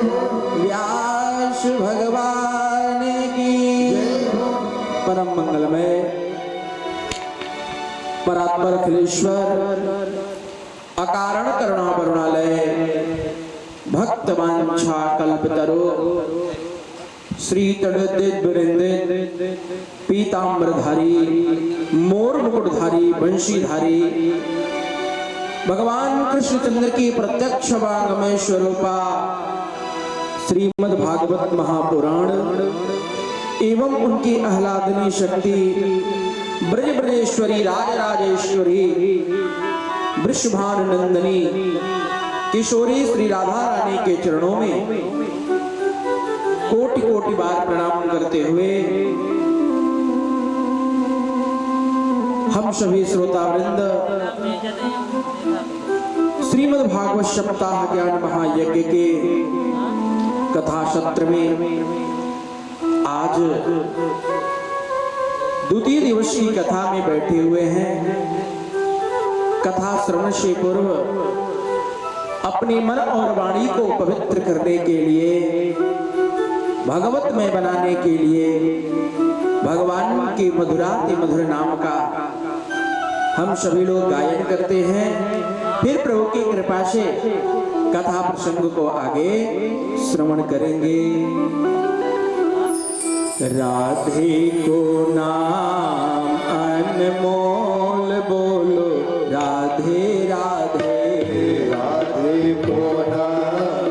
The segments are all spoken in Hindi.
व्यास भगवान की परम मंगलमय परात्पर अखिलेश्वर अकारण करुणा करुणालय भक्त वांछा कल्पतरो श्री तड़ोदित पीताम्बरधारी मोर मुकुटधारी बंशीधारी भगवान कृष्णचंद्र की प्रत्यक्ष वांगमय स्वरूपा श्रीमद् भागवत महापुराण एवं उनकी आह्लादनी शक्ति ब्रज ब्रजेश्वरी राजराजेश्वरी वृषभानुनंदनी किशोरी श्री राधा रानी के चरणों में कोटि कोटि बार प्रणाम करते हुए हम सभी श्रोता वृंद श्रीमद् भागवत सप्ताह ज्ञान महायज्ञ के कथा सत्र में आज द्वितीय दिवस की कथा में बैठे हुए हैं। कथा श्रवण से पूर्व अपने मन और वाणी को पवित्र करने के लिए भगवतमय बनाने के लिए भगवान के मधुराति मधुर नाम का हम सभी लोग गायन करते हैं। फिर प्रभु की कृपा से कथा प्रसंग को आगे श्रवण करेंगे। राधे को नाम अनमोल बोलो राधे राधे। राधे को नाम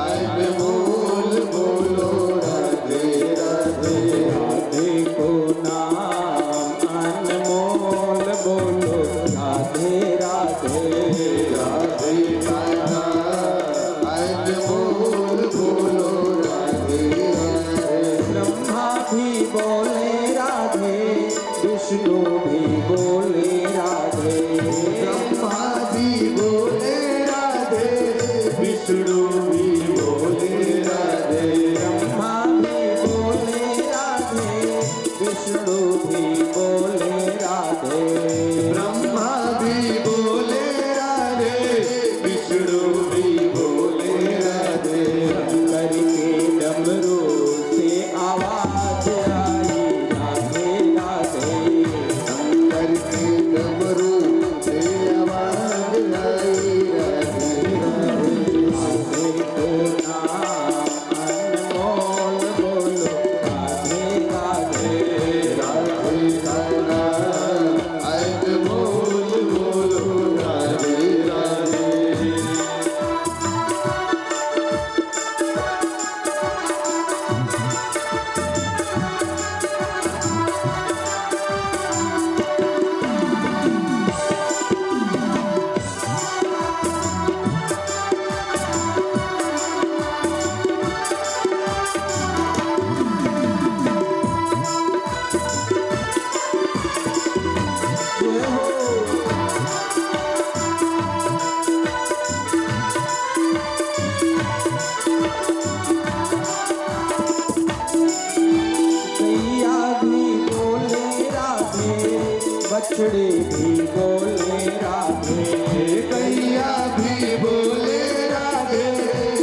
अनमोल बोलो राधे राधे। राधे को नाम अनमोल बोलो राधे राधे। राधे का नाम अनमोल बोलो राधे राधे। ब्रह्मा भी बोले राधे विष्णु भी बोले राधे। ब्रह्मा भी बोले राधे विष्णु भी बोले राधे। ब्रह्मा भी बोले राधे विष्णु भी बोले राधे। ब्रह्मा भी बोले राधे विष्णु भी बोले राधे। शंकर के डमरू से आवाज आई राधे राधे। शंकर के डमरू से आवाज आई राधे राधे। राधे को नाम अनमोल बोलो राधे राधे। राधे का नाम अनमोल बोलो राधे राधे। जय हो। गैया भी बोले राधे बछड़े भी बोले राधे। गैया भी बोले राधे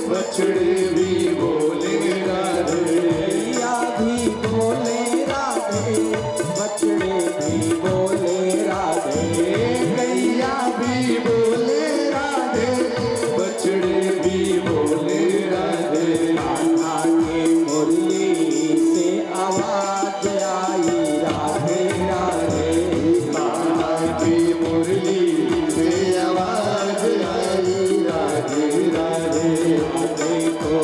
बछड़े भी बोले राधे। गैया भी बोले राधे बछड़े भी बोले राधे। गैया भी बोले राधे बछड़े भी बोले राधे। कान्हा के मुरली से आवाज आई राधे राधे। कान्हा की मुरली से आवाज आई राधे राधे। राधे को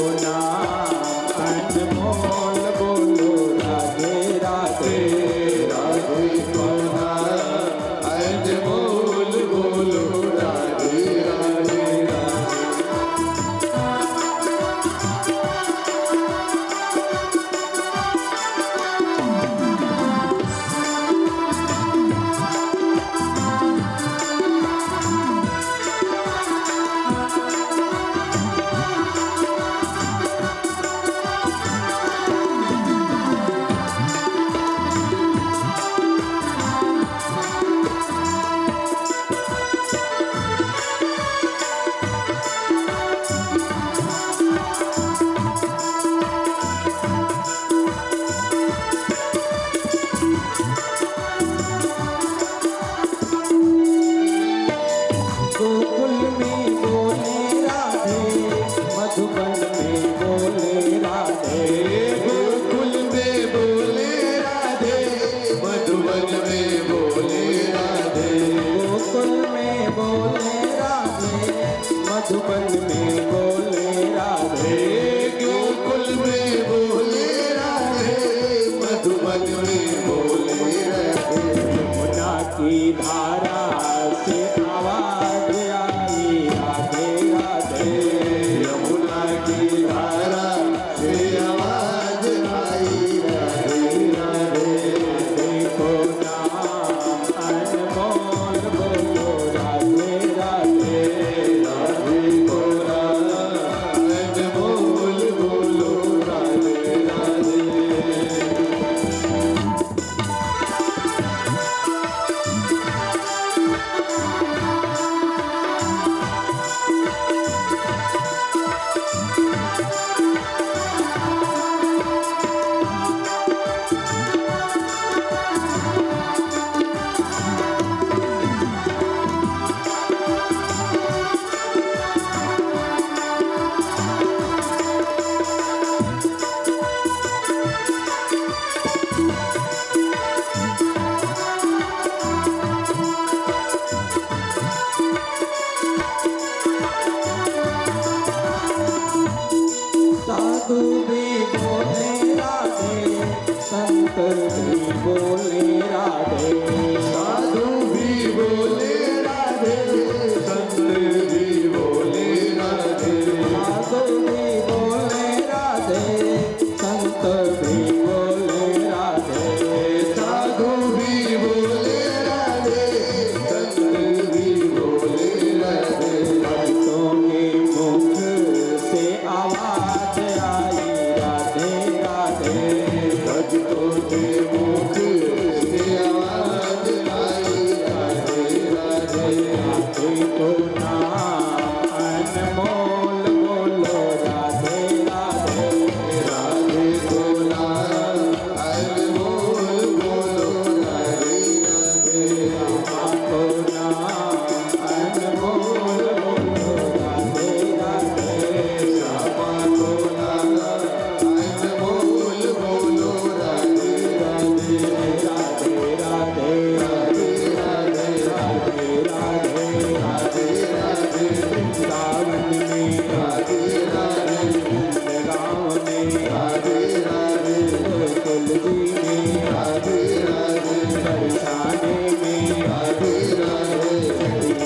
मधुबन में बोले राधे गोकुल में बोले राधे मधुबन में बोले राधे गोकुल में बोले राधे मधुबन में बोले राधे गोकुल में बोले राधे मधुबन में बोले राधे यमुना की धारा से आवाज आई राधे राधे यमुना की धारा से आवाज आई राधे राधे देखो नाम अनमोल बोलो राधे राधे राधे बोला अनमोल बोलो राधे राधे साधु भी बोले राधे संत भी बोले राधे साधु भी बोले राधे संत भी बोले राधे साधु भी बोले राधे संत भी बोले राधे साधु भी बोले राधे संत भी बोले राधे भक्तों के मुख से आवाज आई राधे राधे भक्तों के मुख से आवाज आई राधे राधे राधे को नाम अनमोल बोलो राधे राधे राधे बोला अनमोल बोलो राधे राधे को नाम अनमोल बोलो राधे राधे श्यामा बोला अनमोल बोलो राधे राधे राधे राधे राधे राधे राधे राधे राधे राधे वृंदावन में राधे राधे गाँव में राधे राधे तुलसी में राधे राधे बरसाने में राधे राधे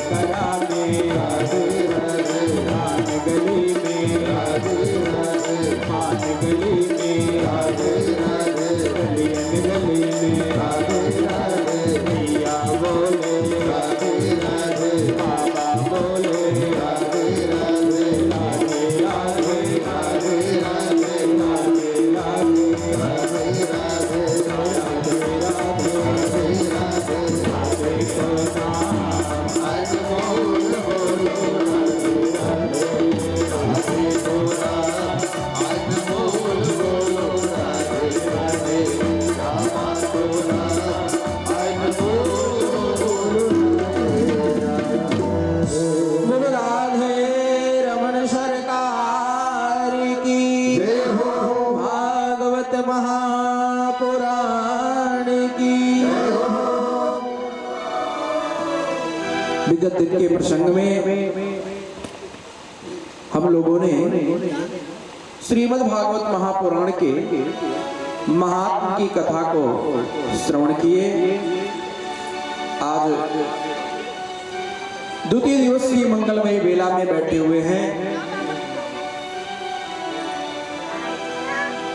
करा में राधे राधे धान गली में राधे राधे मान गली में राधे राधे गलियन गली में राधे राधे भैया बोले राधे राधे बाबा बोले राधे राधे राधे राधे राधे राधे राधे राधे राधे राधे राधे राधे राधे को नाम अनमोल बोलो राधे बोला अनमोल बोलो राधे राधे श्यामा बोला अनमोल बोलो बोलो राधे रमण सरकार की जय हो भागवत महापुराण की विगत दिन के प्रसंग में हम लोगों ने श्रीमद् भागवत महापुराण के महात्म की कथा को श्रवण किए। आज द्वितीय दिवसीय मंगलमय बेला में बैठे हुए हैं।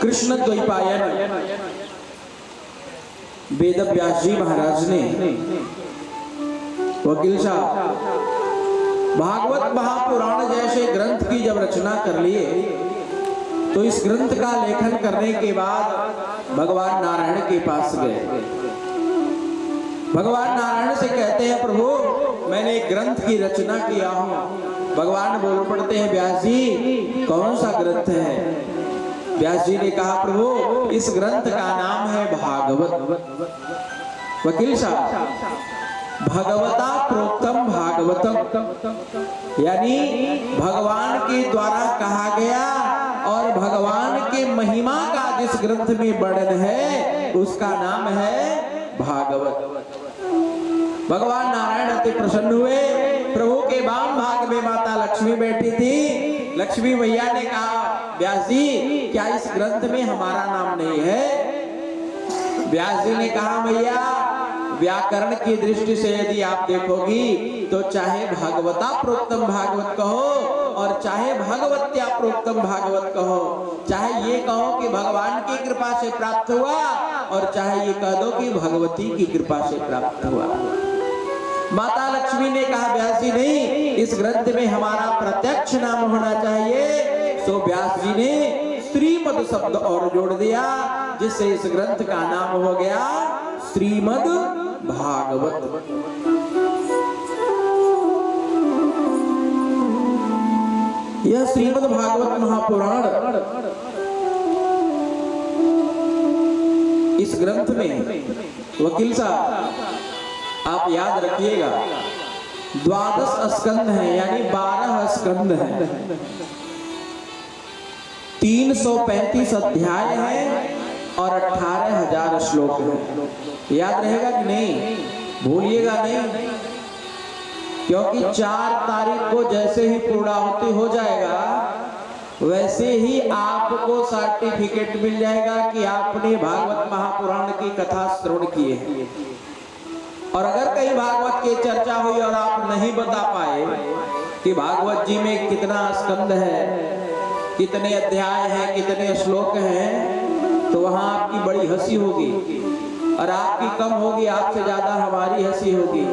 कृष्ण द्वैपायन वेद व्यास जी महाराज ने वकील साहब भागवत महापुराण जैसे ग्रंथ की जब रचना कर लिए तो इस ग्रंथ का लेखन करने के बाद भगवान नारायण के पास गए। भगवान नारायण से कहते हैं, प्रभु मैंने एक ग्रंथ की रचना किया हूं। भगवान बोल पड़ते हैं, व्यास जी कौन सा ग्रंथ है? व्यास जी ने कहा, प्रभु इस ग्रंथ का नाम है भागवत। वकील साहब, भगवता प्रोक्तम भागवतम, यानी भगवान के द्वारा कहा गया और भगवान के महिमा का जिस ग्रंथ में वर्णन है उसका नाम है भागवत। भगवान नारायण अति प्रसन्न हुए। प्रभु के वाम भाग में माता लक्ष्मी बैठी थी। लक्ष्मी मैया ने कहा, व्यास जी क्या इस ग्रंथ में हमारा नाम नहीं है? व्यास जी ने कहा, मैया व्याकरण की दृष्टि से यदि आप देखोगी तो चाहे भागवता प्रोक्तम भागवत कहो और चाहे भगवत्या प्रोक्तम भागवत कहो, चाहे ये कहो कि भगवान की कृपा से प्राप्त हुआ और चाहे ये कह दो कि भगवती की कृपा से प्राप्त हुआ। माता लक्ष्मी ने कहा, व्यास जी नहीं, इस ग्रंथ में हमारा प्रत्यक्ष नाम होना चाहिए। तो व्यास जी ने श्रीमद शब्द और जोड़ दिया, जिससे इस ग्रंथ का नाम हो गया श्रीमद भागवत। यह श्रीमद भागवत महापुराण, इस ग्रंथ में वकील साहब आप याद रखिएगा 12 स्कंद हैं, यानी 12 स्कंद हैं, 335 अध्याय हैं और 18,000 श्लोक हैं। याद रहेगा कि नहीं? भूलिएगा नहीं, क्योंकि 4 तारीख को जैसे ही पूर्णाहुति हो जाएगा वैसे ही आपको सर्टिफिकेट मिल जाएगा कि आपने भागवत महापुराण की कथा श्रवण की है। और अगर कहीं भागवत की चर्चा हुई और आप नहीं बता पाए कि भागवत जी में कितना स्कंद है, कितने अध्याय हैं, कितने श्लोक हैं, तो वहां आपकी बड़ी हंसी होगी और आपकी कम होगी, आपसे ज्यादा हमारी हंसी होगी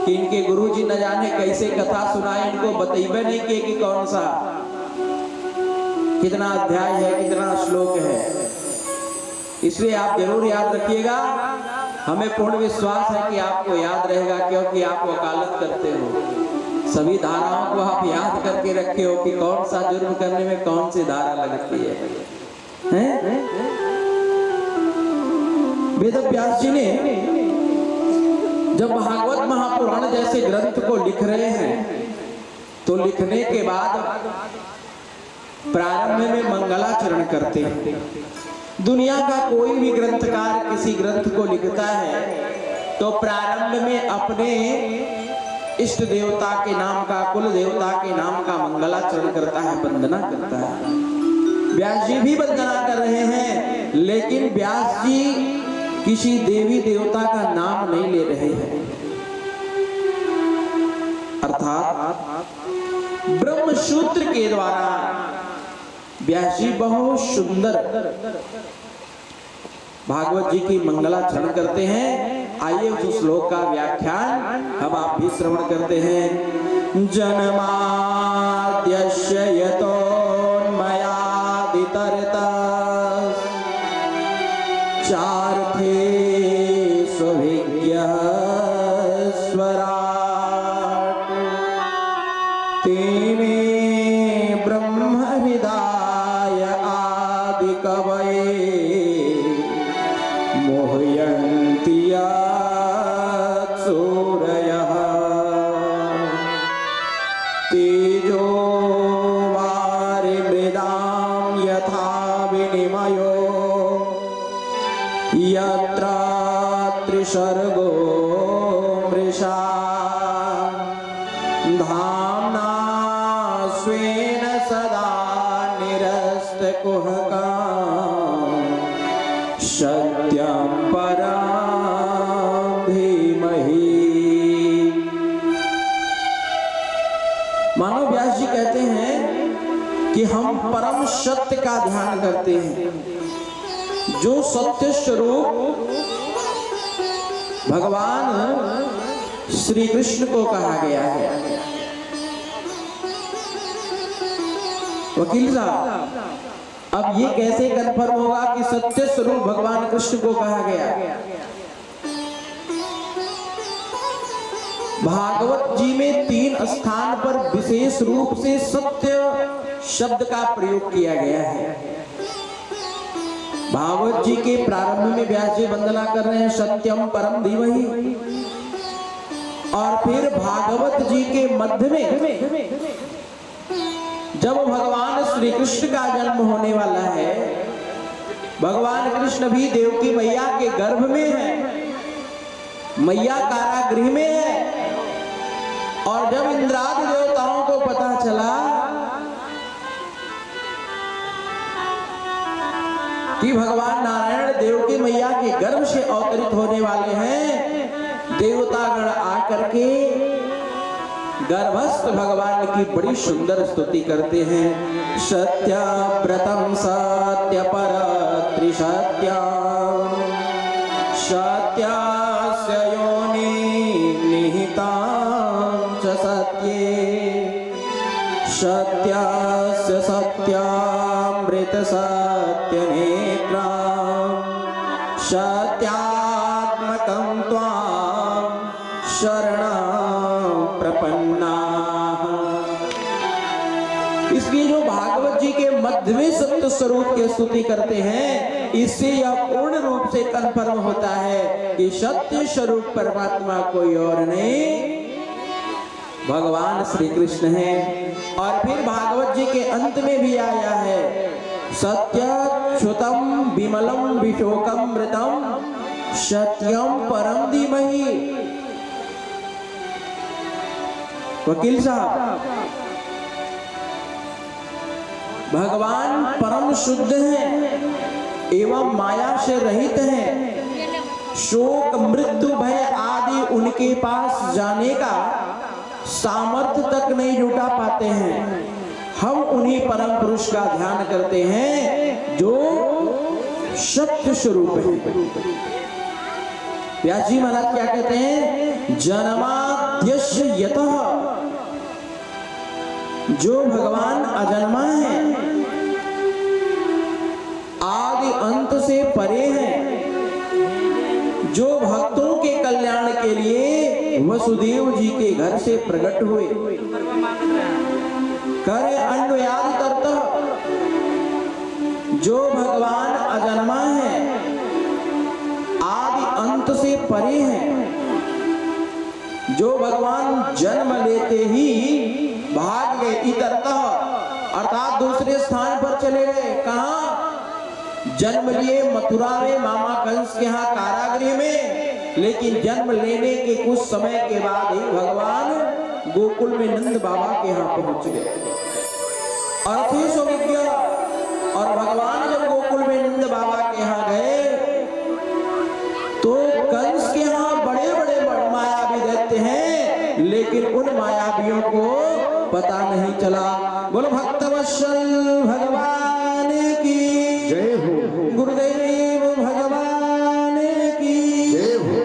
कि इनके गुरुजी न जाने कैसे कथा सुनाए, इनको बतैबे नहीं किए कि कौन सा कितना अध्याय है, कितना श्लोक है। इसलिए आप जरूर याद रखिएगा। हमें पूर्ण विश्वास है कि आपको याद रहेगा, क्योंकि आप वकालत करते हो। सभी धाराओं को आप याद करके रखे हो कि कौन सा जुर्म करने में कौन सी धारा लगती है? वेद व्यास जी ने जब भागवत महापुराण जैसे ग्रंथ को लिख रहे हैं तो लिखने के बाद प्रारंभ में मंगलाचरण करते हैं। दुनिया का कोई भी ग्रंथकार किसी ग्रंथ को लिखता है तो प्रारंभ में अपने इष्ट देवता के नाम का, कुल देवता के नाम का मंगलाचरण करता है, वंदना करता है। व्यास जी भी वंदना कर रहे हैं, लेकिन व्यास जी किसी देवी देवता का नाम नहीं ले रहे हैं, अर्थात ब्रह्मसूत्र के द्वारा व्यास जी बहुत सुंदर भागवत जी की मंगलाचरण करते हैं। आइए उस श्लोक का व्याख्यान हम आप भी श्रवण करते हैं। जन्माद्यस्य यतोन्मयादितरतः चार्थे स्वभिज्ञः स्वराट् तेने ब्रह्मविदाय आदिकवये मोहयन्ति सूरयः तेजो वारिमृदां यथा विनिमयो यत्र त्रिसर्गो मृषा धाम्ना स्वेन सदा निरस्तकुहकं सत्यं परं धीमहि। मानो व्यास जी कहते हैं कि हम परम सत्य का ध्यान करते हैं, जो सत्य स्वरूप भगवान श्री कृष्ण को कहा गया है। वकील साहब, अब ये कैसे कंफर्म होगा कि सत्य स्वरूप भगवान कृष्ण को कहा गया? भागवत जी में 3 स्थान पर विशेष रूप से सत्य शब्द का प्रयोग किया गया है। भागवत जी के प्रारंभ में व्यास जी वंदना कर रहे हैं सत्यम परम धीमहि, और फिर भागवत जी के मध्य में जब भगवान श्री कृष्ण का जन्म होने वाला है, भगवान कृष्ण भी देवकी मैया के गर्भ में है, मैया कारागृह में है। और जब इंद्रादि देवताओं को पता चला कि भगवान नारायण देवकी मैया के गर्भ से अवतरित होने वाले हैं, देवतागण आकर के गर्भस्थ भगवान की बड़ी सुंदर स्तुति करते हैं। सत्यव्रतम सत्यपर त्रिसत्या सत्यास्य योनि निहितां च सत्ये सत्यास्य सत्यामृत सत्यनेत्रां सत्यात्मकं त्वां शरणं प्रपन्नाः। इसलिए जो भागवत जी के मध्य में सत्य स्वरूप की स्तुति करते हैं, इससे यह पूर्ण रूप से कन्फर्म होता है कि सत्य स्वरूप परमात्मा कोई और नहीं, भगवान श्री कृष्ण है। और फिर भागवत जी के अंत में भी आया है, सत्यच्युतम विमलम विशोकमृतम सत्यम परम धीमहि। वकील साहब, भगवान परम शुद्ध हैं एवं माया से रहित हैं। शोक मृत्यु भय आदि उनके पास जाने का सामर्थ्य तक नहीं जुटा पाते हैं। हम उन्हीं परम पुरुष का ध्यान करते हैं जो सत्य स्वरूप है। व्यास जी महाराज क्या कहते हैं, जन्माद्यस्य यतः, जो भगवान अजन्मा है, आदि अंत से परे हैं, जो भक्तों के कल्याण के लिए वसुदेव जी के घर से प्रकट हुए, करे अन्वयादि तत्व, जो भगवान अजन्मा है, आदि अंत से परे हैं, जो भगवान जन्म लेते ही भाग गए इतरतः, अर्थात दूसरे स्थान पर चले गए। कहां जन्म लिए? मथुरा में मामा कंस के यहाँ कारागृह में, लेकिन जन्म लेने के कुछ समय के बाद ही भगवान गोकुल में नंद बाबा के यहाँ पहुंच गए। अर्थी सौविज्ञ, और भगवान जब गोकुल में नंद बाबा के यहाँ गए तो कंस के यहाँ बड़े बड़े मायावी दैत्य हैं, लेकिन उन मायावियों को पता नहीं चला। बोलो भक्तवत्सल भगवान की जय हो, गुरुदेव भगवान की जय हो।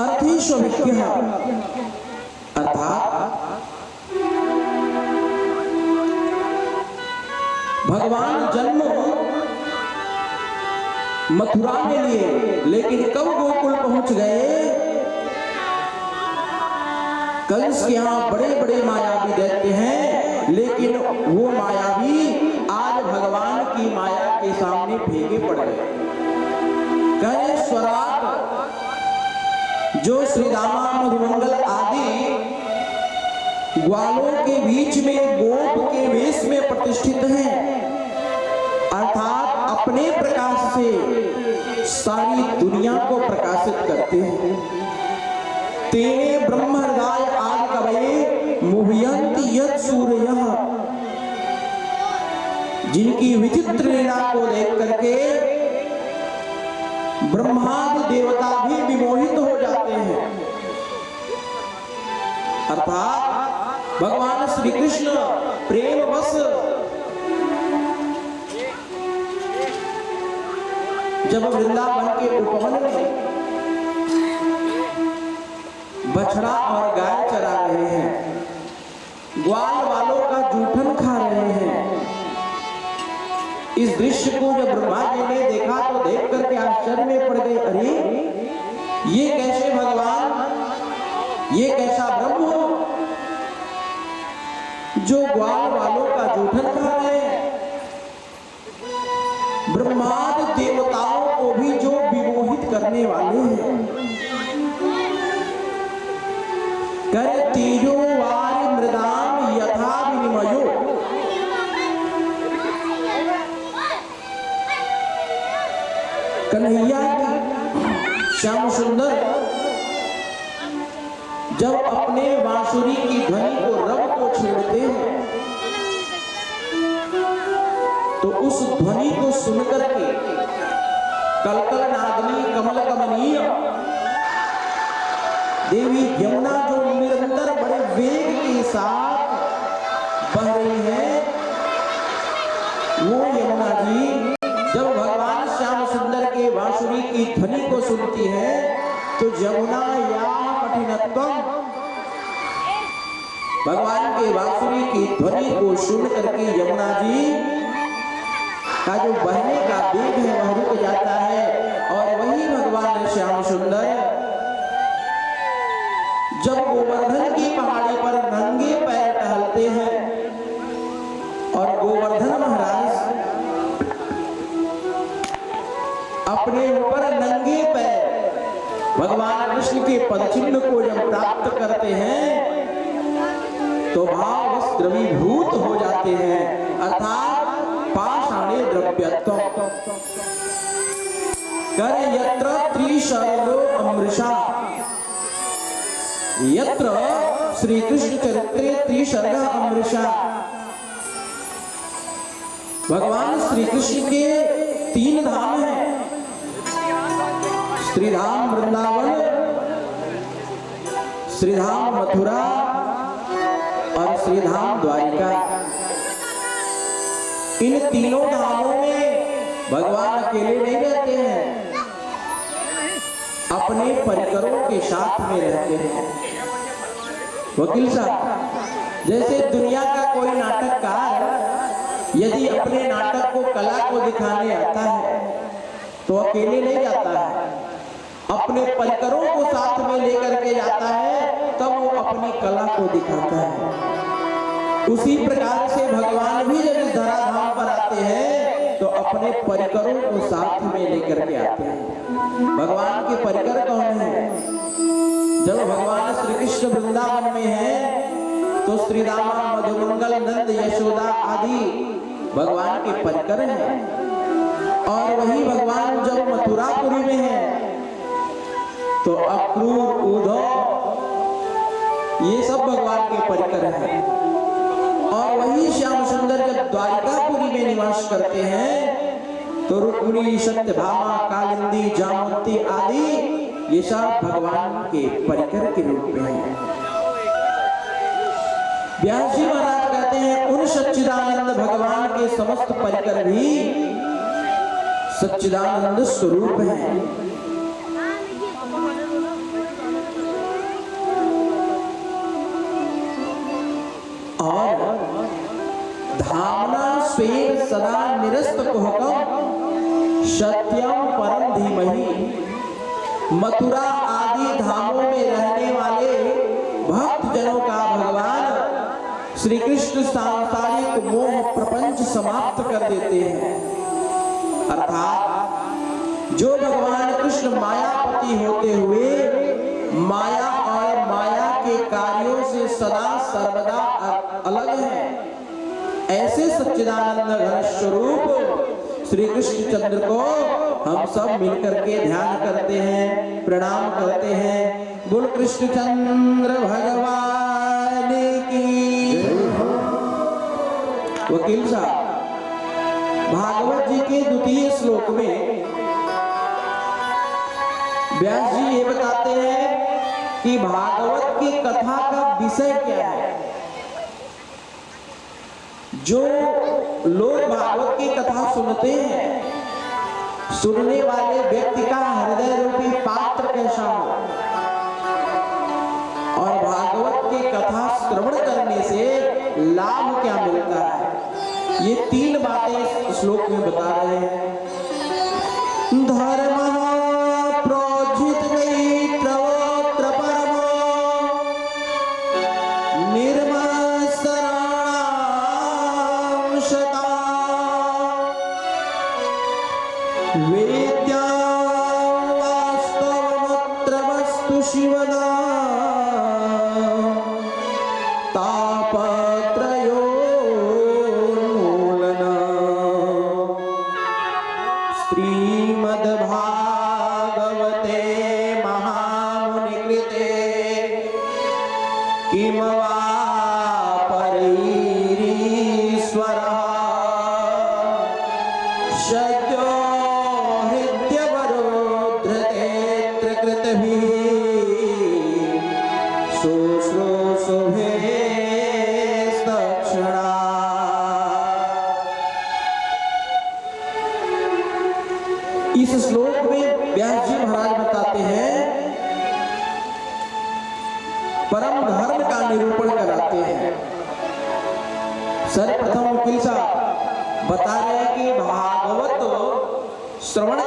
अर्थी सौविज्ञ, अर्थात भगवान जन्म मथुरा में लिए, लेकिन कब गोकुल पहुंच गए? कंस के यहाँ बड़े बड़े मायावी दैत्य हैं, लेकिन वो मायावी आज भगवान की माया के सामने फेंके पड़ गए। कहे स्वराट, जो श्री रामा मधुमंगल आदि ग्वालों के बीच में गोप के वेश में प्रतिष्ठित हैं, अर्थात अपने प्रकाश से सारी दुनिया को प्रकाशित करते हैं। तेने ब्रह्म हृदय आदि कवये मुह्यन्ति यत् सूर्यः, जिनकी विचित्र लीला को देख करके ब्रह्मादि देवता भी विमोहित हो जाते हैं। अर्थात भगवान श्री कृष्ण प्रेम वश जब वृंदावन के उपवन में बछड़ा और गाय चरा रहे हैं, ग्वाल वालों का जूठन खा रहे हैं, इस दृश्य को जब ब्रह्मा जी ने देखा तो देख करके आश्चर्य में पड़ गए। अरे ये कैसे भगवान, ये कैसा ब्रह्म हो जो ग्वाल वालों का जूठन खा रहे हैं? ब्रह्मादि देवताओं को भी जो विमोहित करने वाले हैं, मणिमयो। कन्हैया श्याम सुंदर जब अपने बांसुरी की ध्वनि को रब को छेड़ते हैं तो उस ध्वनि को सुनकर के कलकल नादनी कमल कमनीय देवी यमुना जो निरंतर बड़े वेग के साथ बह रही है, वो यमुना जी जब भगवान श्याम सुंदर के बांसुरी की ध्वनि को सुनती है तो यमुना या कठिनत्वम, भगवान के बांसुरी की ध्वनि को सुन करके यमुना जी का जो बहने का वेग है वह रुक जाता है। और वही भगवान श्याम सुंदर जब गोवर्धन की पहाड़ी पर नंगे पैर टहलते हैं और गोवर्धन महाराज अपने ऊपर नंगे पैर भगवान कृष्ण के पदचिन्ह को जब प्राप्त करते हैं तो भाव वस्त्रवीभूत हो जाते हैं, अर्थात पाषाणे द्रव्यत्वम। कर यत्र त्रिशर्गो अमृषा, यत्र श्री कृष्ण चरित्रे त्रिशर्ग अमृषा, भगवान श्री कृष्ण के 3 धाम हैं, श्रीधाम वृंदावन, श्रीधाम मथुरा और श्रीधाम द्वारिका। इन तीनों धामों में भगवान अकेले नहीं रहते हैं, अपने परिकरों के साथ में रहते हैं। वकील साहब, जैसे दुनिया का कोई नाटककार यदि अपने नाटक को कला को दिखाने आता है तो अकेले नहीं जाता है, अपने परिकरों को साथ में लेकर के जाता है, तब वो अपनी कला को दिखाता है। उसी प्रकार से भगवान भी जब इस धराधाम पर आते हैं तो अपने परिकरों को साथ में लेकर के आते हैं। भगवान के परिकर कौन है? जब भगवान श्री कृष्ण वृंदावन में है तो श्री रामा, मधुमंगल, नंद, यशोदा आदि भगवान के परिकर हैं। और वही भगवान जब मथुरापुरी में है तो अक्रूर, उद्धव, ये सब भगवान के परिकर हैं। और वही श्याम सुंदर जब द्वारिकापुरी में निवास करते हैं तो रुक्मिणी, सत्यभामा, कालिंदी, जामवंती आदि ये सब भगवान के परिकर के रूप में हैं। व्यास जी महाराज कहते हैं उन सच्चिदानंद भगवान के समस्त परिकर भी सच्चिदानंद स्वरूप हैं। और धामना स्वेन सदा निरस्त कुहकम सत्यम परम धीमहि, मथुरा आदि धामों में रहने वाले भक्त जनों का भगवान श्री कृष्ण सांसारिक मोह प्रपंच समाप्त कर देते हैं। अर्थात जो भगवान कृष्ण मायापति होते हुए माया और माया के कार्यों से सदा सर्वदा अलग है, ऐसे सच्चिदानंद घन स्वरूप श्री कृष्ण चंद्र को हम सब मिलकर के ध्यान करते हैं, प्रणाम करते हैं। बोल कृष्ण चंद्र भगवान की। वकील साहब, भागवत जी के 2 श्लोक में व्यास जी ये बताते हैं कि भागवत की कथा का विषय क्या है। जो लोग भागवत की कथा सुनते हैं, सुनने वाले व्यक्ति का हृदय रूपी पात्र कैसा हो, और भागवत की कथा श्रवण करने से लाभ क्या मिलता है, ये 3 बातें इस श्लोक में बता रहे हैं। धर्म प्रोजित त्रवोत्र परमो निर्मल शरणां शता वेद्या वास्तवमत्र वस्तु शिवदा तापत्रयो श्रीमद्भागवते महामुनिकृते किं वा परैरीश्वरः सद्यो हृद्यवरोद्धृतेऽत्र कृतभिः शुश्रूषुभिस्तक्षणा। इस श्लोक में व्यास जी महाराज बताते हैं, परम धर्म का निरूपण कराते हैं। सर्वप्रथम वकील साहब बता रहे हैं कि भागवत श्रवण